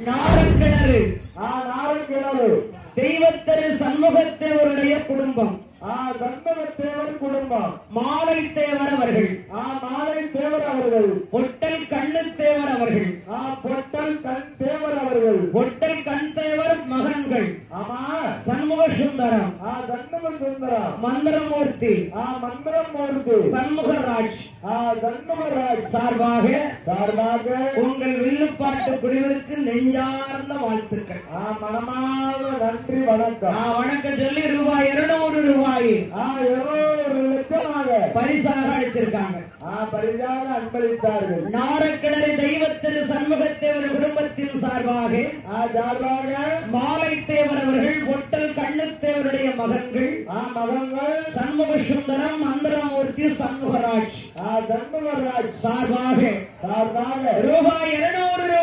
நாரக்கிணறு நாரக்கிணறு தெய்வத்திரு சண்முகத்தேவருடைய குடும்பம் சண்முகத்தேவர் குடும்பம் மாலை தேவர் அவர்கள் மாலை தேவர் அவர்கள் பொட்டல் கண்ணு தேவர் அவர்கள் பொட்டல் கண் தேவர் அவர்கள் பொட்டல் கண் தேவர் மகன்கள் ஆமா சண்முக சுந்தரம் சண்முக சுந்தரம் மந்திரமூர்த்தி மந்திரமூர்த்தி சண்முகராஜ் சண்முகராஜ் சார்பாக உங்கள் வில்லுப்பாட்டு குழுவிற்கு நெஞ்சார்ந்த வாழ்த்துக்கள் மனமார்ந்த நன்றி வணக்கம் வணக்கம் சொல்லி ரூபாய் 200 200 லட்சமாக பரிசாக அளித்திருக்காங்க பரிசாக அன்பளித்தார்கள் நாரக்கிணறு தெய்வத்திரு சண்முகத்தேவர் குடும்பத்தின் சார்பாக மாலை தேவர் அவர்கள் பொட்டல் கண்ணுத்தேவருடைய மகன்கள் சண்முக சுந்தரம் மந்திரமூர்த்தி சண்முகராஜ் சார்பாக ரூபாய் 200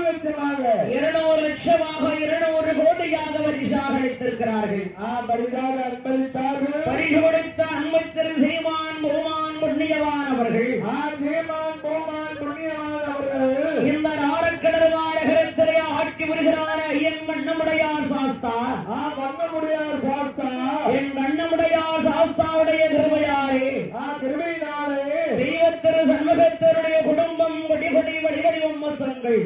லட்சமாக 200 லட்சமாக 200 கோடியாக பரிசாக அளித்திருக்கிறார்கள் பரிசாக அன்பளித்தார்கள் பரிசு கொடுத்த அன்பத்திரு சீமான் பூமான் புண்ணியவான் அவர்கள் இந்த நாரக்கிணறு மாநகரத்திலே ஆட்சி வருகிறார் என் கண்ணமுடையார் சாஸ்தா என் கண்ணமுடையார் சாஸ்தாவுடைய கிருபையாரே தெய்வத்திரு சண்முகத்தருடைய குடும்பம் கொடி வழிவழி வம்மசங்கள்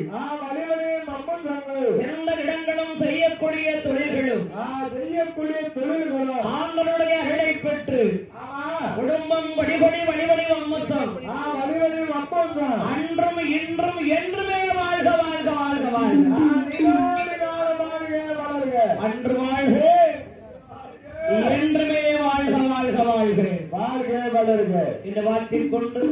சிறந்த இடங்களும் செய்யக்கூடிய தொழில்களும் ஆண்களுடைய அருளை பெற்று குடும்பம் கொடி வழிவழி வம்மசம் அன்றும் இன்றும் என்றுமே வாழ்க வாழ்க வாழ்க வாழ்க அன்று வாழ்க என்றுமே வாழ்க வாழ்க வாழ்க வாழ்க வளர்க இந்த வாழ்த்திக் கொண்டு